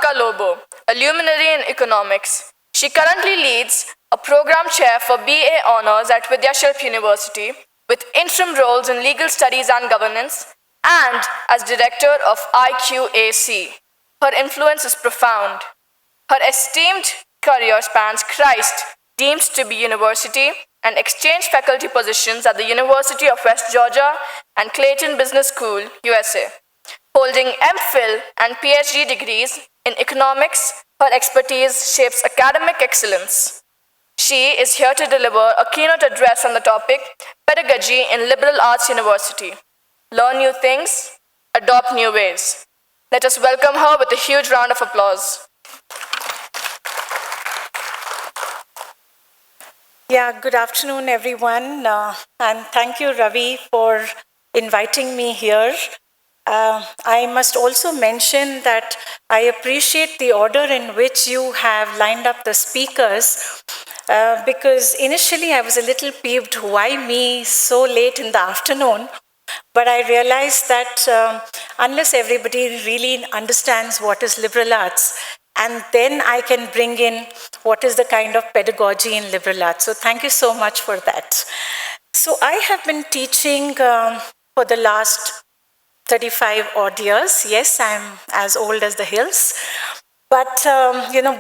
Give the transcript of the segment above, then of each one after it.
Radhika Lobo, a luminary in economics. She currently leads a program chair for BA Honours at Vidyashilp University with interim roles in legal studies and governance and as director of IQAC. Her influence is profound. Her esteemed career spans Christ, deemed to be university, and exchange faculty positions at the University of West Georgia and Clayton Business School, USA. Holding MPhil and PhD degrees in economics, her expertise shapes academic excellence. She is here to deliver a keynote address on the topic Pedagogy in Liberal Arts University. Learn new things, adopt new ways. Let us welcome her with a huge round of applause. Yeah, good afternoon, everyone. And thank you, Ravi, for inviting me here. I must also mention that I appreciate the order in which you have lined up the speakers, because initially I was a little peeved, why me so late in the afternoon? But I realized that unless everybody really understands what is liberal arts, and then I can bring in what is the kind of pedagogy in liberal arts. So thank you so much for that. So I have been teaching for the last 35 odd years. Yes, I'm as old as the hills. But,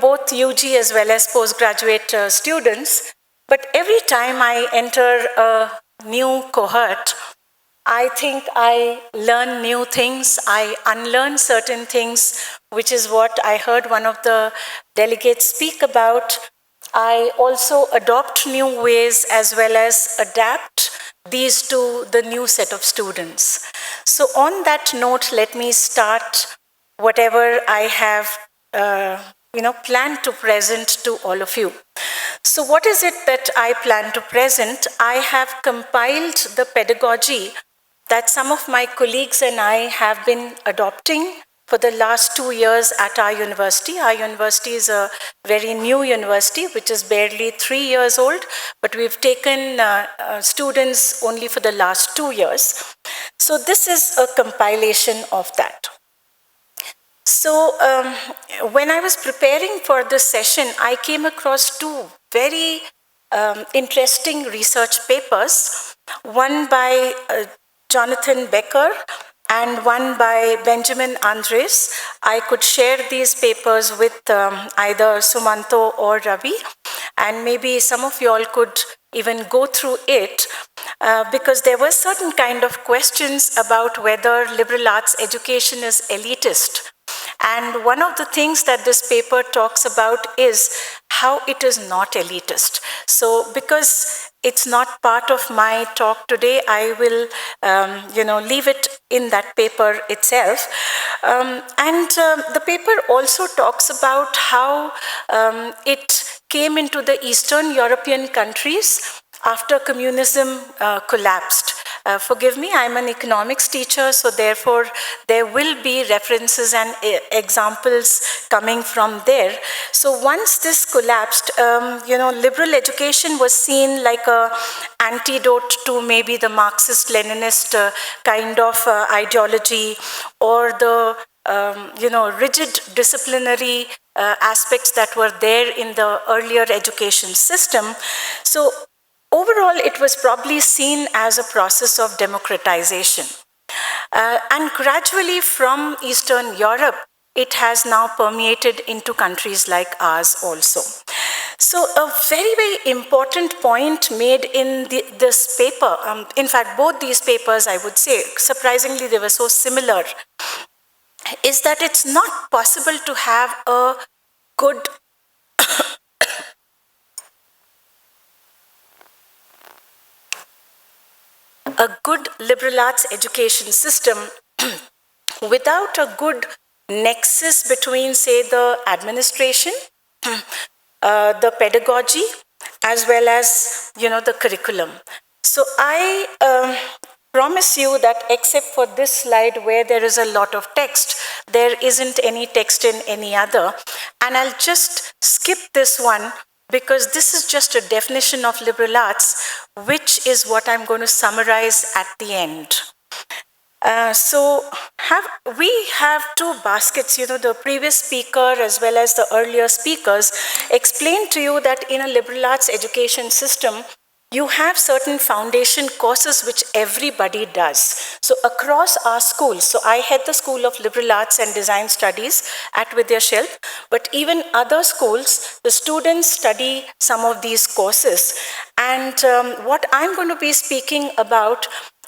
both UG as well as postgraduate students. But every time I enter a new cohort, I think I learn new things, I unlearn certain things, which is what I heard one of the delegates speak about. I also adopt new ways as well as adapt these to the new set of students. So on that note, let me start whatever I have planned to present to all of you. So what is it that I plan to present? I have compiled the pedagogy that some of my colleagues and I have been adopting for the last 2 years at our university. Our university is a very new university, which is barely 3 years old, but we've taken students only for the last 2 years. So this is a compilation of that. So when I was preparing for this session, I came across two very interesting research papers, one by Jonathan Becker and one by Benjamin Andres. I could share these papers with either Sumanto or Ravi, and maybe some of you all could even go through it because there were certain kind of questions about whether liberal arts education is elitist. And one of the things that this paper talks about is how it is not elitist. So because it's not part of my talk today, I will leave it in that paper itself. And the paper also talks about how it came into the Eastern European countries after communism collapsed. Forgive me, I'm an economics teacher, so therefore there will be references and examples coming from there. So once this collapsed, liberal education was seen like an antidote to maybe the Marxist-Leninist kind of ideology or the rigid disciplinary aspects that were there in the earlier education system. So overall, it was probably seen as a process of democratization. And gradually from Eastern Europe, it has now permeated into countries like ours also. So a very, very important point made in this paper, in fact, both these papers, I would say, surprisingly, they were so similar, is that it's not possible to have a good liberal arts education system without a good nexus between, say, the administration, the pedagogy, as well as, the curriculum. So I promise you that except for this slide where there is a lot of text, there isn't any text in any other. And I'll just skip this one because this is just a definition of liberal arts, which is what I'm going to summarize at the end. We have two baskets. The previous speaker as well as the earlier speakers explained to you that in a liberal arts education system, you have certain foundation courses which everybody does. So across our schools, so I head the School of Liberal Arts and Design Studies at Vidyashilp, but even other schools, the students study some of these courses. And what I'm going to be speaking about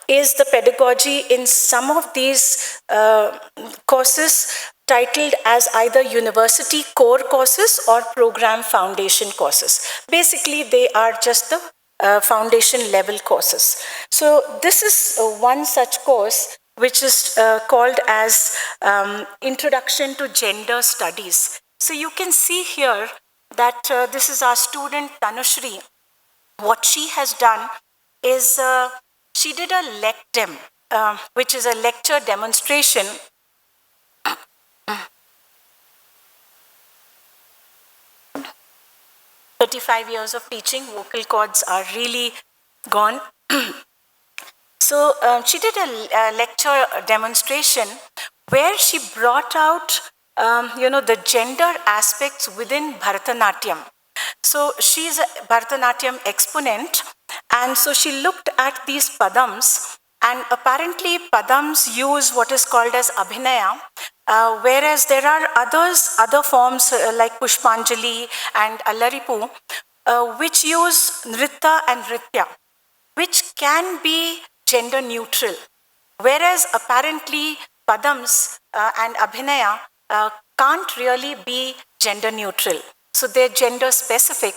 is the pedagogy in some of these courses titled as either university core courses or program foundation courses. Basically, they are just the foundation level courses. So this is one such course which is called as Introduction to Gender Studies. So you can see here that this is our student Tanushri. What she has done is she did a lectem, which is a lecture demonstration. 35 years of teaching, vocal cords are really gone. So she did a lecture demonstration where she brought out, the gender aspects within Bharatanatyam. So she's a Bharatanatyam exponent, and so she looked at these padams, and apparently padams use what is called as abhinaya, whereas there are other forms like Pushpanjali and Allaripu, which use nritta and nritya, which can be gender neutral, whereas apparently padams and abhinaya can't really be gender neutral. So they're gender specific,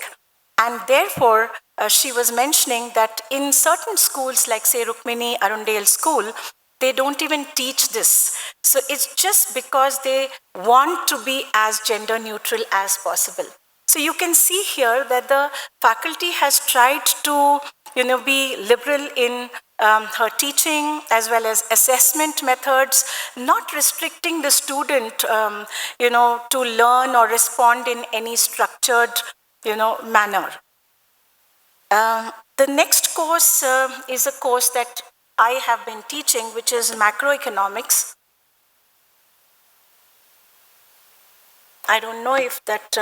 and therefore she was mentioning that in certain schools like say Rukmini Arundale School, they don't even teach this. So it's just because they want to be as gender neutral as possible. So you can see here that the faculty has tried to be liberal in her teaching as well as assessment methods, not restricting the student to learn or respond in any structured manner. The next course is a course that I have been teaching, which is macroeconomics. I don't know if that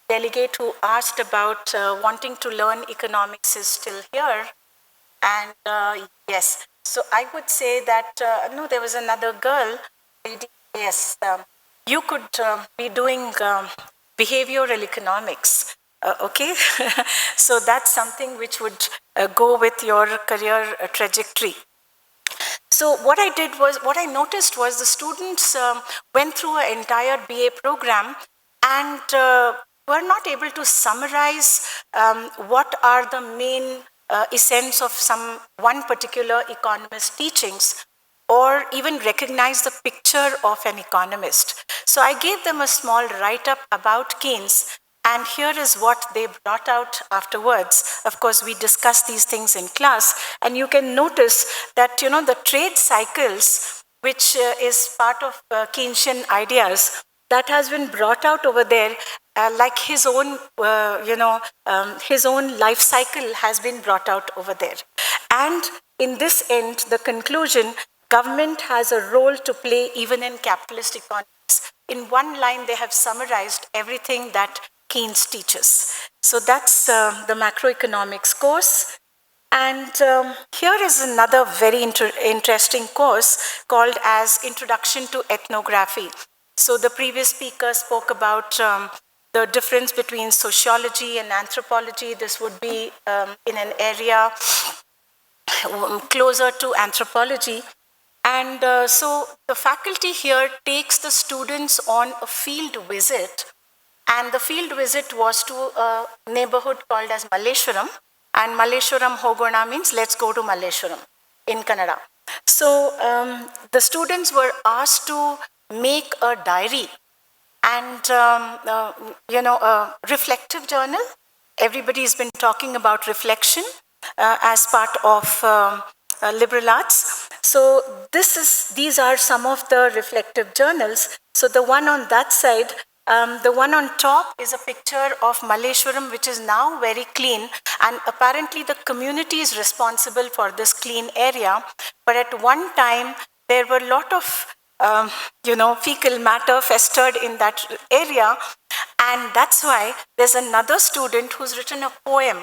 delegate who asked about wanting to learn economics is still here. And yes, so I would say that, no, there was another girl, lady, yes, you could be doing behavioral economics. Okay, so that's something which would go with your career trajectory. So what I noticed was the students went through an entire BA program and were not able to summarize what are the main essence of one particular economist's teachings, or even recognize the picture of an economist. So I gave them a small write-up about Keynes, and here is what they brought out afterwards. Of course, we discussed these things in class, and you can notice that, the trade cycles, which is part of Keynesian ideas, that has been brought out over there, like his own, his own life cycle has been brought out over there. And in this end, the conclusion, government has a role to play even in capitalist economies. In one line, they have summarized everything that Keynes teaches. So that's the macroeconomics course. And here is another very interesting course called as Introduction to Ethnography. So the previous speaker spoke about the difference between sociology and anthropology. This would be in an area closer to anthropology. And so the faculty here takes the students on a field visit. And the field visit was to a neighborhood called as Malleshwaram. And Malleshwaram Hogona means let's go to Malleshwaram in Kannada. So the students were asked to make a diary and, a reflective journal. Everybody's been talking about reflection as part of liberal arts. So these are some of the reflective journals. So the one on that side The one on top is a picture of Malleshwaram, which is now very clean, and apparently the community is responsible for this clean area. But at one time, there were a lot of fecal matter festered in that area, and that's why there's another student who's written a poem.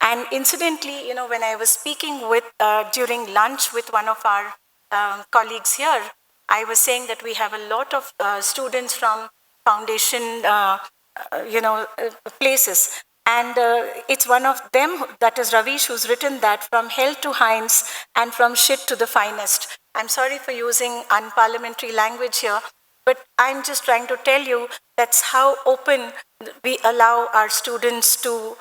And incidentally, when I was speaking with during lunch with one of our colleagues here, I was saying that we have a lot of students from foundation, places. And it's one of them, that is Ravish, who's written that from hell to Heinz and from shit to the finest. I'm sorry for using unparliamentary language here, but I'm just trying to tell you that's how open we allow our students to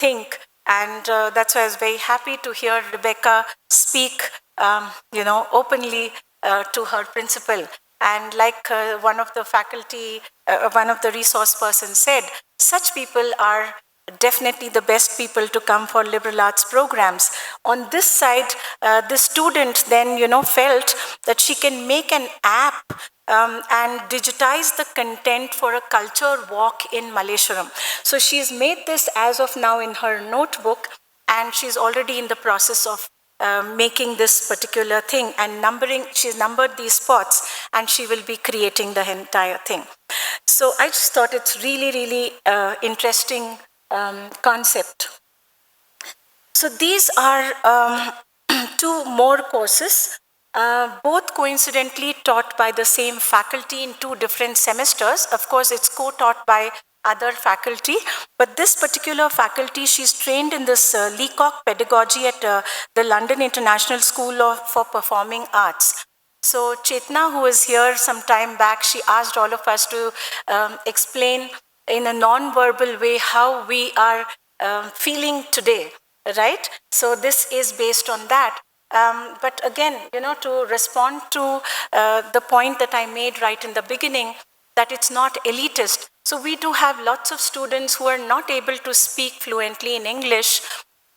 think. And that's why I was very happy to hear Rebecca speak, openly to her principal. And like one of the faculty, one of the resource persons said, such people are definitely the best people to come for liberal arts programs. On this side, the student then, felt that she can make an app and digitize the content for a culture walk in Malleshwaram. So she's made this as of now in her notebook, and she's already in the process of making this particular thing and she's numbered these spots, and she will be creating the entire thing. So I just thought it's really, really interesting concept. So these are two more courses, both coincidentally taught by the same faculty in 2 different semesters. Of course, it's co-taught by other faculty, but this particular faculty, she's trained in this Leacock pedagogy at the London International School for Performing Arts. So Chetna, who was here some time back, she asked all of us to explain in a non-verbal way how we are feeling today, right? So this is based on that. But again, to respond to the point that I made right in the beginning, that it's not elitist. So we do have lots of students who are not able to speak fluently in English,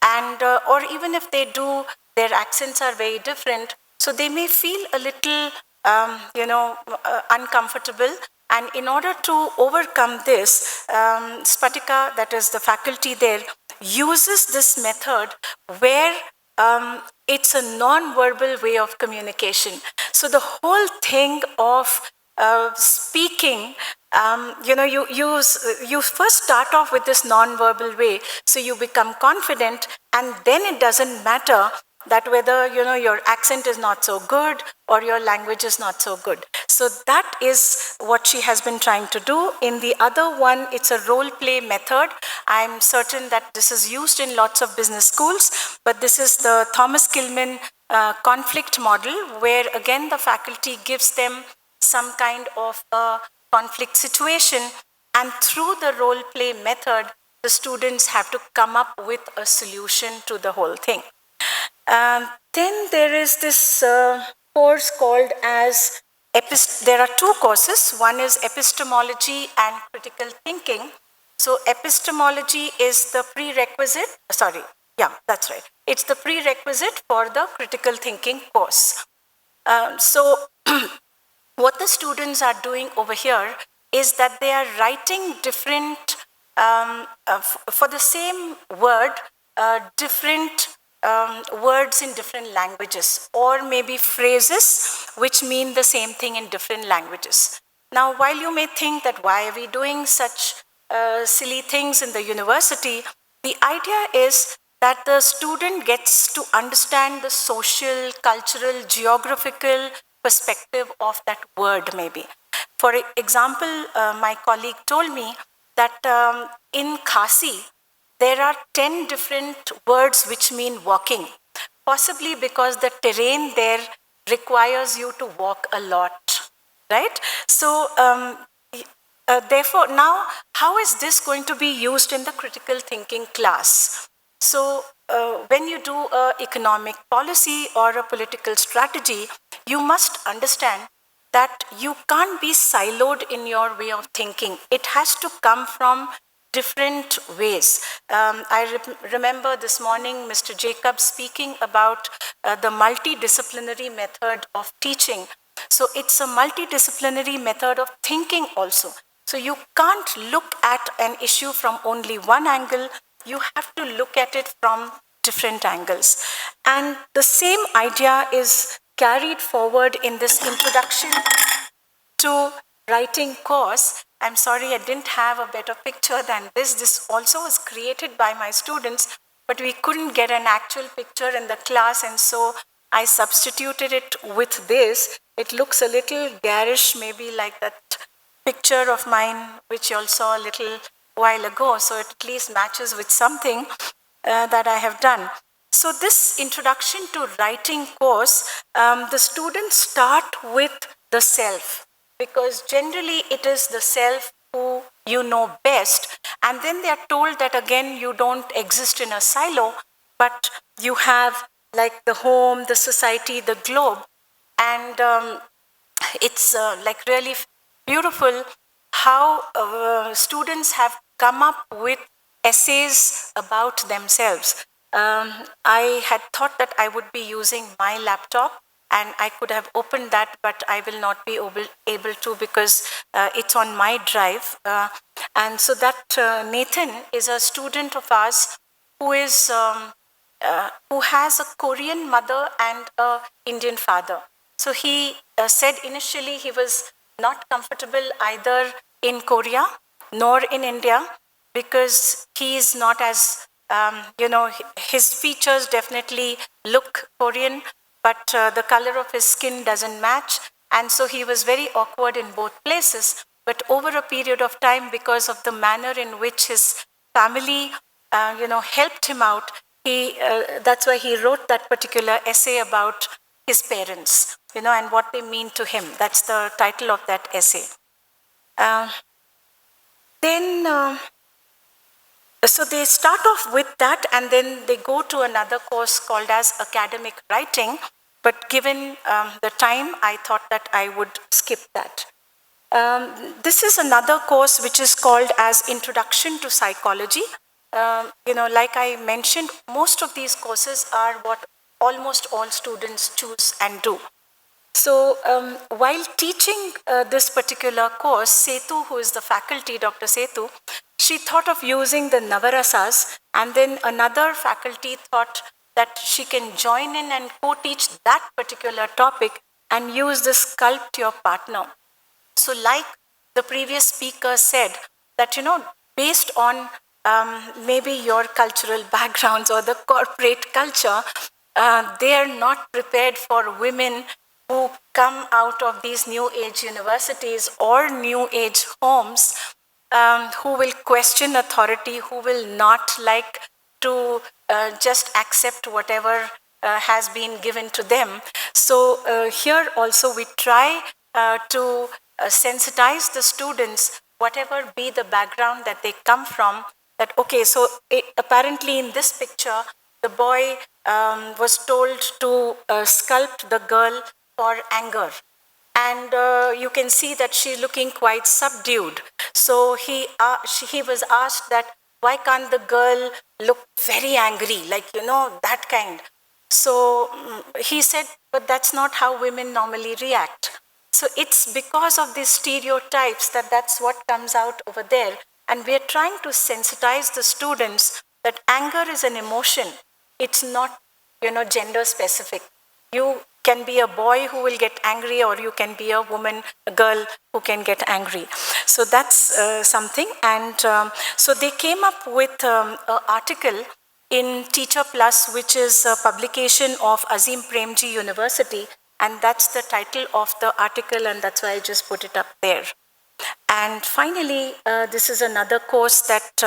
and or even if they do, their accents are very different. So they may feel a little, uncomfortable. And in order to overcome this, Spatika, that is the faculty there, uses this method where it's a non-verbal way of communication. So the whole thing of speaking, you first start off with this non-verbal way, so you become confident, and then it doesn't matter that whether your accent is not so good or your language is not so good. So that is what she has been trying to do. In the other one, it's a role play method. I'm certain that this is used in lots of business schools, but this is the Thomas Kilman conflict model, where again the faculty gives them some kind of a conflict situation, and through the role play method, the students have to come up with a solution to the whole thing. Then there is this course called as, there are 2 courses. One is epistemology and critical thinking. So epistemology is the prerequisite, that's right. It's the prerequisite for the critical thinking course. So what the students are doing over here is that they are writing different, for the same word, different words in different languages, or maybe phrases which mean the same thing in different languages. Now, while you may think that why are we doing such silly things in the university, the idea is that the student gets to understand the social, cultural, geographical perspective of that word maybe. For example, my colleague told me that in Khasi, there are 10 different words which mean walking, possibly because the terrain there requires you to walk a lot, right? So therefore, now, how is this going to be used in the critical thinking class? So when you do an economic policy or a political strategy, you must understand that you can't be siloed in your way of thinking. It has to come from different ways. I remember this morning Mr. Jacob speaking about the multidisciplinary method of teaching. So it's a multidisciplinary method of thinking also. So you can't look at an issue from only one angle, you have to look at it from different angles. And the same idea is carried forward in this introduction to writing course. I'm sorry I didn't have a better picture than this. This also was created by my students, but we couldn't get an actual picture in the class, and so I substituted it with this. It looks a little garish, maybe like that picture of mine, which you all saw a little while ago. So it at least matches with something that I have done. So this introduction to writing course, the students start with the self, because generally it is the self who you know best. And then they are told that again, you don't exist in a silo, but you have like the home, the society, the globe. And it's like really beautiful how students have come up with essays about themselves. I had thought that I would be using my laptop and I could have opened that, but I will not be able to because it's on my drive. And so that Nathan is a student of ours who is who has a Korean mother and an Indian father. So he said initially he was not comfortable either in Korea nor in India because he is not as, his features definitely look Korean, but the color of his skin doesn't match. And so he was very awkward in both places. But over a period of time, because of the manner in which his family, helped him out, that's why he wrote that particular essay about his parents, and what they mean to him. That's the title of that essay. So they start off with that and then they go to another course called as academic writing. But given the time, I thought that I would skip that. This is another course which is called as Introduction to Psychology. Like I mentioned, most of these courses are what almost all students choose and do. So while teaching this particular course, Setu, who is the faculty, Dr. Setu, she thought of using the Navarasas, and then another faculty thought that she can join in and co-teach that particular topic and use the Sculpt Your Partner. So like the previous speaker said, that, based on maybe your cultural backgrounds or the corporate culture, they are not prepared for women who come out of these new age universities or new age homes, who will question authority, who will not like to just accept whatever has been given to them. So here also we try to sensitize the students, whatever be the background that they come from, that, okay, so apparently in this picture, the boy was told to sculpt the girl for anger. And you can see that she's looking quite subdued. So he was asked that, why can't the girl look very angry, like, that kind? So he said, but that's not how women normally react. So it's because of these stereotypes that's what comes out over there. And we are trying to sensitize the students that anger is an emotion. It's not, gender specific. You can be a boy who will get angry, or you can be a woman, a girl who can get angry. So that's something. And so they came up with an article in Teacher Plus, which is a publication of Azim Premji University. And that's the title of the article, and that's why I just put it up there. And finally, this is another course that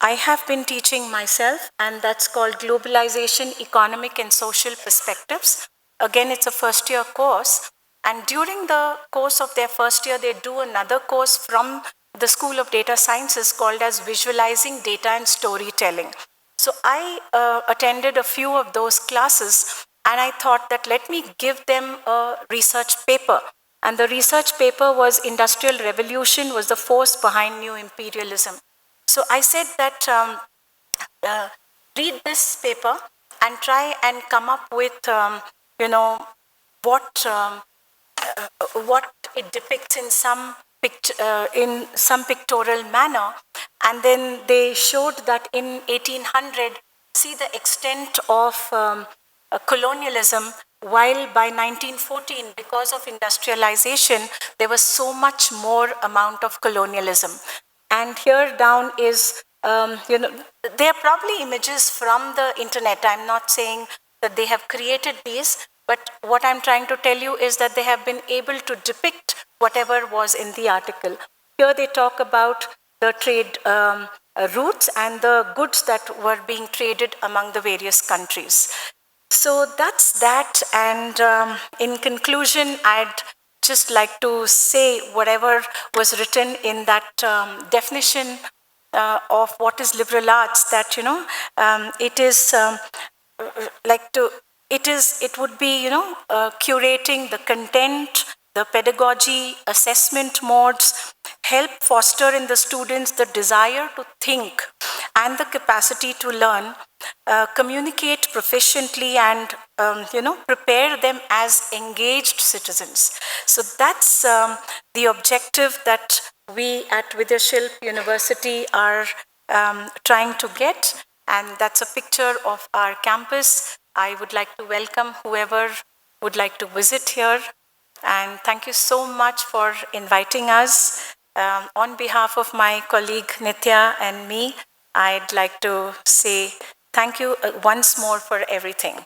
I have been teaching myself, and that's called Globalization, Economic and Social Perspectives. Again, it's a first-year course. And during the course of their first year, they do another course from the School of Data Sciences called as Visualizing Data and Storytelling. So I attended a few of those classes, and I thought that let me give them a research paper. And the research paper was Industrial Revolution was the force behind new imperialism. So I said that read this paper and try and come up with, what it depicts in some in some pictorial manner. And then they showed that in 1800, see the extent of colonialism, while by 1914, because of industrialization, there was so much more amount of colonialism. And here down is, they are probably images from the internet. I'm not saying that they have created these, but what I'm trying to tell you is that they have been able to depict whatever was in the article. Here they talk about the trade routes and the goods that were being traded among the various countries. So that's that. And in conclusion, I'd just like to say whatever was written in that definition of what is liberal arts, that, it is it would be, curating the content, the pedagogy, assessment modes, help foster in the students the desire to think and the capacity to learn, communicate proficiently, and, prepare them as engaged citizens. So that's the objective that we at Vidyashilp University are trying to get. And that's a picture of our campus. I would like to welcome whoever would like to visit here. And thank you so much for inviting us. On behalf of my colleague Nitya and me, I'd like to say thank you once more for everything.